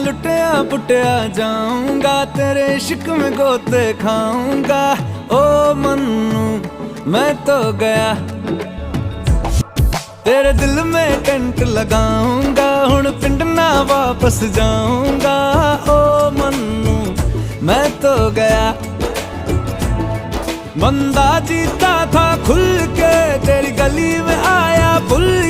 लुटिया पुटिया जाऊंगा, तेरे इश्क में गोते खाऊंगा। ओ मन्नू मैं तो गया, तेरे दिल में टेंट लगाऊंगा, हुण पिंड ना वापस जाऊंगा। ओ मन्नू मैं तो गया। बंदा जीता था खुल के, तेरी गली में आया भूल